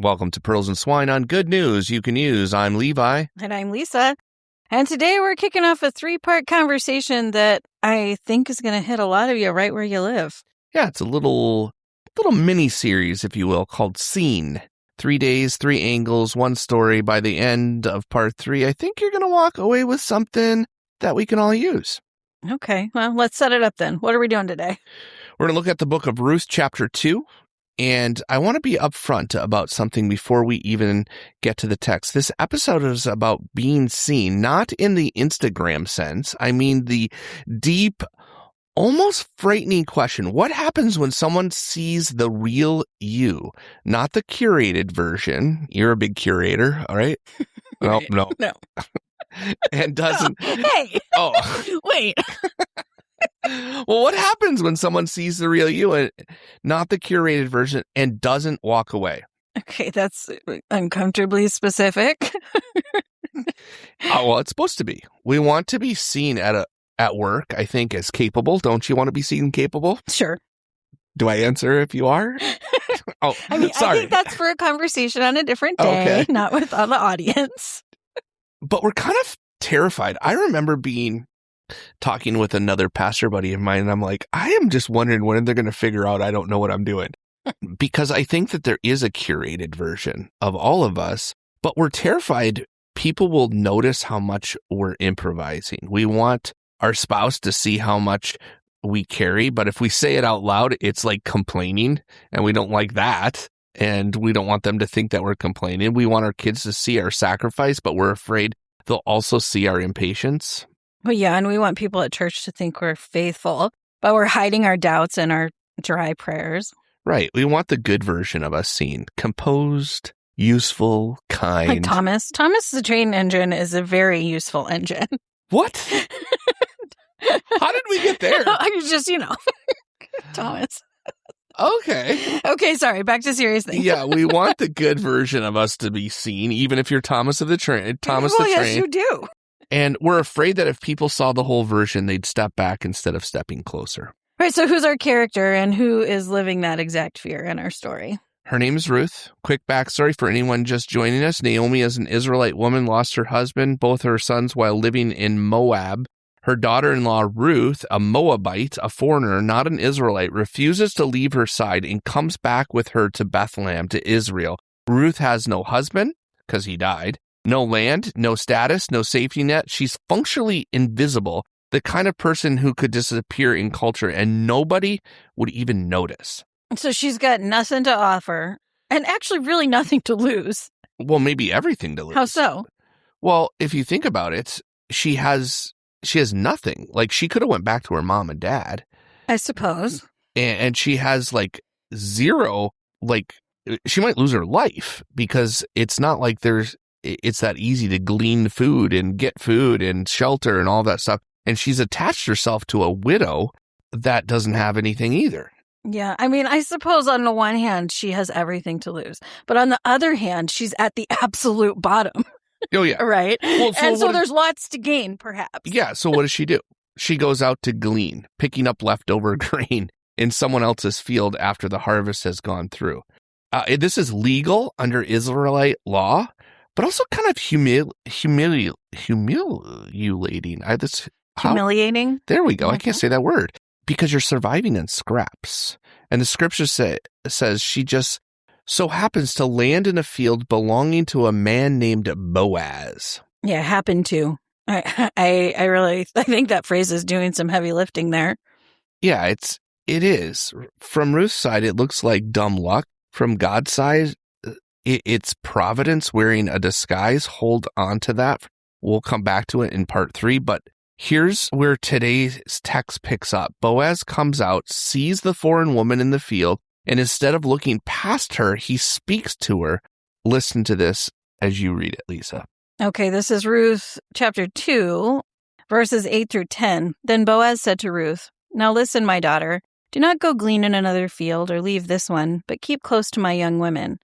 Welcome to Pearls Swine on Good News You Can Use. I'm Levi. And I'm Lisa. And today we're kicking off a 3-part conversation that I think is going to hit a lot of you right where you live. Yeah, it's a little mini-series, if you will, called Scene. 3 days, 3 angles, 1 story. By the end of part 3, I think you're going to walk away with something that we can all use. Okay, well, let's set it up then. What are we doing today? We're going to look at the book of Ruth, chapter 2. And I want to be upfront about something before we even get to the text. This episode is about being seen, not in the Instagram sense. I mean the deep, almost frightening question. What happens when someone sees the real you, not the curated version? You're a big curator, all right? Right. No. And doesn't... Hey! Oh. Wait. Well, what happens when someone sees the real you and not the curated version and doesn't walk away? Okay, that's uncomfortably specific. Well, it's supposed to be. We want to be seen at work, I think, as capable. Don't you want to be seen capable? Sure. Do I answer if you are? Oh, I mean, sorry. I think that's for a conversation on a different day, Okay. not with all the audience. But we're kind of terrified. I remember talking with another pastor buddy of mine, and I'm like, I am just wondering when they're going to figure out I don't know what I'm doing. Because I think that there is a curated version of all of us, but we're terrified people will notice how much we're improvising. We want our spouse to see how much we carry, but if we say it out loud, it's like complaining, and we don't like that. And we don't want them to think that we're complaining. We want our kids to see our sacrifice, but we're afraid they'll also see our impatience. Well, yeah, and we want people at church to think we're faithful, but we're hiding our doubts and our dry prayers. Right. We want the good version of us seen. Composed, useful, kind. Like Thomas. Thomas the train engine is a very useful engine. What? How did we get there? I was just, Thomas. Okay. Okay, sorry. Back to serious things. Yeah, we want the good version of us to be seen, even if you're Thomas of the train. Yes, you do. And we're afraid that if people saw the whole version, they'd step back instead of stepping closer. Right, so who's our character and who is living that exact fear in our story? Her name is Ruth. Quick backstory for anyone just joining us. Naomi, as an Israelite woman, lost her husband, both her sons, while living in Moab. Her daughter-in-law, Ruth, a Moabite, a foreigner, not an Israelite, refuses to leave her side and comes back with her to Bethlehem, to Israel. Ruth has no husband, because he died, no land, no status, no safety net. She's functionally invisible, the kind of person who could disappear in culture and nobody would even notice. So she's got nothing to offer and actually really nothing to lose. Well, maybe everything to lose. How so? Well, if you think about it, she has nothing. Like, she could have went back to her mom and dad. I suppose. And she has zero, she might lose her life because it's not like it's that easy to glean food and get food and shelter and all that stuff. And she's attached herself to a widow that doesn't have anything either. Yeah, I mean, I suppose on the one hand, she has everything to lose. But on the other hand, she's at the absolute bottom. Oh, yeah. Right? Well, so there's lots to gain, perhaps. Yeah, so what does she do? She goes out to glean, picking up leftover grain in someone else's field after the harvest has gone through. This is legal under Israelite law, but also kind of humiliating. Humiliating? There we go. Okay. I can't say that word. Because you're surviving in scraps. And the scripture says she just so happens to land in a field belonging to a man named Boaz. Yeah, happened to. I think that phrase is doing some heavy lifting there. Yeah, it is. From Ruth's side, it looks like dumb luck. From God's side, it's providence wearing a disguise. Hold on to that. We'll come back to it in part 3, but here's where today's text picks up. Boaz comes out, sees the foreign woman in the field, and instead of looking past her, he speaks to her. Listen to this as you read it, Lisa. Okay, this is Ruth chapter 2, verses 8 through 10. Then Boaz said to Ruth, "Now listen, my daughter, do not go glean in another field or leave this one, but keep close to my young women.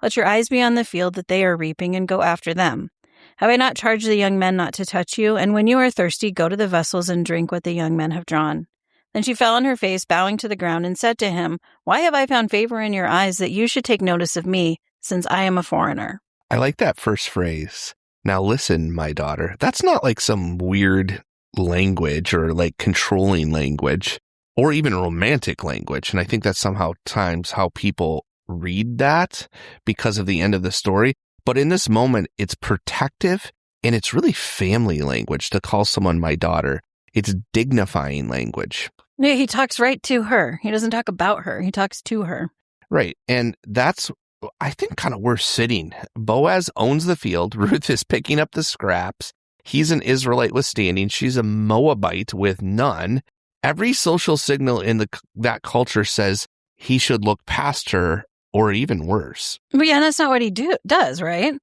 Let your eyes be on the field that they are reaping and go after them. Have I not charged the young men not to touch you? And when you are thirsty, go to the vessels and drink what the young men have drawn." Then she fell on her face, bowing to the ground, and said to him, "Why have I found favor in your eyes that you should take notice of me, since I am a foreigner. I like that first phrase. Now listen, my daughter. That's not like some weird language or like controlling language or even romantic language. And I think that's somehow times how people read that because of the end of the story. But in this moment, it's protective and it's really family language to call someone my daughter. It's dignifying language. Yeah, he talks right to her. He doesn't talk about her. He talks to her. Right. And that's, I think, kind of where we're sitting. Boaz owns the field. Ruth is picking up the scraps. He's an Israelite with standing. She's a Moabite with none. Every social signal in that culture says he should look past her or even worse. But yeah, that's not what he does, right?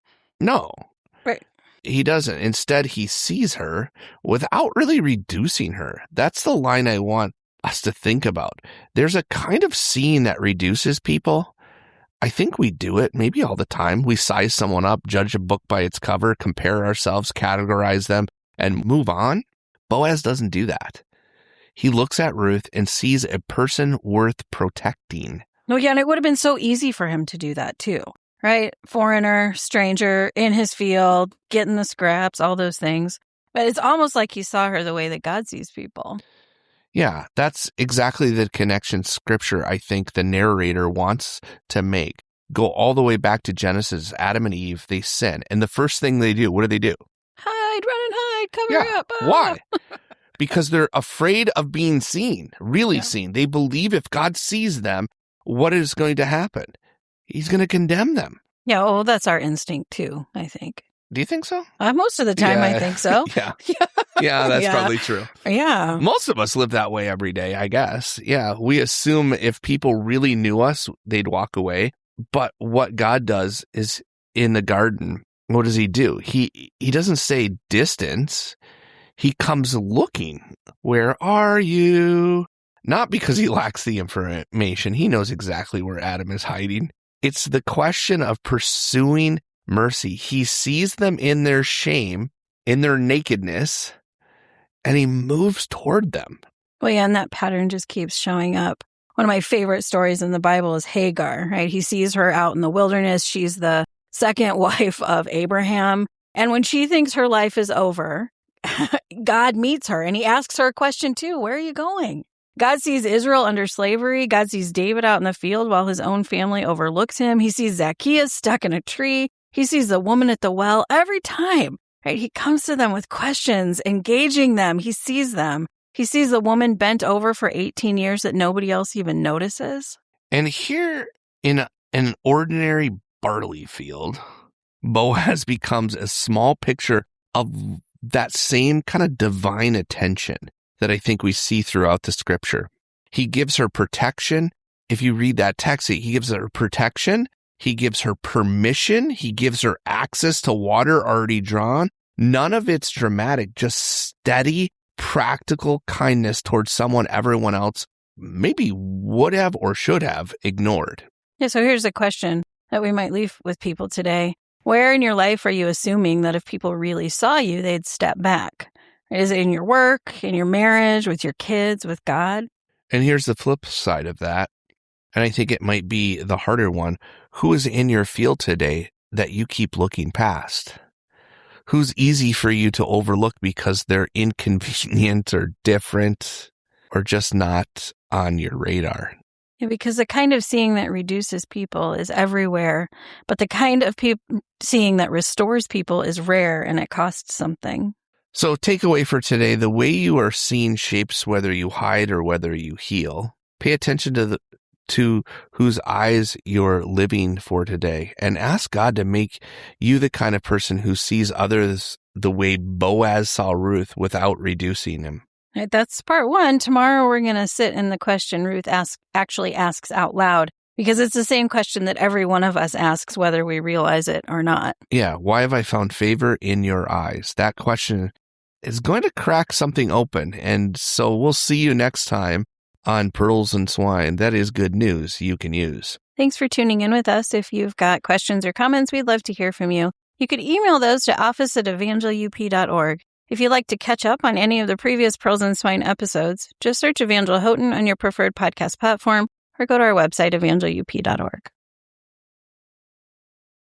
No. Right. He doesn't. Instead, he sees her without really reducing her. That's the line I want us to think about. There's a kind of seeing that reduces people. I think we do it maybe all the time. We size someone up, judge a book by its cover, compare ourselves, categorize them, and move on. Boaz doesn't do that. He looks at Ruth and sees a person worth protecting. No, yeah, and it would have been so easy for him to do that too, right? Foreigner, stranger, in his field, getting the scraps, all those things. But it's almost like he saw her the way that God sees people. Yeah, that's exactly the connection Scripture I think the narrator wants to make. Go all the way back to Genesis. Adam and Eve, they sin. And the first thing they do, what do? Hide, run and hide, cover up. Ah. Why? Because they're afraid of being seen, really seen. They believe if God sees them, what is going to happen? He's going to condemn them. Yeah, well, that's our instinct too, I think. Do you think so? Most of the time, I think so. Yeah, that's probably true. Yeah. Most of us live that way every day, I guess. Yeah, we assume if people really knew us, they'd walk away. But what God does is in the garden, what does he do? He doesn't say distance. He comes looking. Where are you? Not because he lacks the information. He knows exactly where Adam is hiding. It's the question of pursuing mercy. He sees them in their shame, in their nakedness, and he moves toward them. Well, yeah, and that pattern just keeps showing up. One of my favorite stories in the Bible is Hagar, right? He sees her out in the wilderness. She's the second wife of Abraham. And when she thinks her life is over, God meets her and he asks her a question too. Where are you going? God sees Israel under slavery. God sees David out in the field while his own family overlooks him. He sees Zacchaeus stuck in a tree. He sees the woman at the well every time, right? He comes to them with questions, engaging them. He sees them. He sees the woman bent over for 18 years that nobody else even notices. And here in an ordinary barley field, Boaz becomes a small picture of that same kind of divine attention that I think we see throughout the scripture. He gives her protection. If you read that text, he gives her protection. He gives her permission. He gives her access to water already drawn. None of it's dramatic, just steady, practical kindness towards someone everyone else maybe would have or should have ignored. Yeah, so here's a question that we might leave with people today. Where in your life are you assuming that if people really saw you, they'd step back? Is it in your work, in your marriage, with your kids, with God? And here's the flip side of that. And I think it might be the harder one. Who is in your field today that you keep looking past? Who's easy for you to overlook because they're inconvenient or different or just not on your radar? Yeah, because the kind of seeing that reduces people is everywhere, but the kind of seeing that restores people is rare and it costs something. So takeaway for today, the way you are seen shapes whether you hide or whether you heal. Pay attention to whose eyes you're living for today and ask God to make you the kind of person who sees others the way Boaz saw Ruth without reducing him. Right, that's part one. Tomorrow we're going to sit in the question Ruth actually asks out loud, because it's the same question that every one of us asks whether we realize it or not. Yeah, why have I found favor in your eyes? That question is going to crack something open. And so we'll see you next time on Pearls and Swine. That is good news you can use. Thanks for tuning in with us. If you've got questions or comments, we'd love to hear from you. You could email those to office@evangelup.org. If you'd like to catch up on any of the previous Pearls and Swine episodes, just search Evangel Houghton on your preferred podcast platform or go to our website, evangelup.org.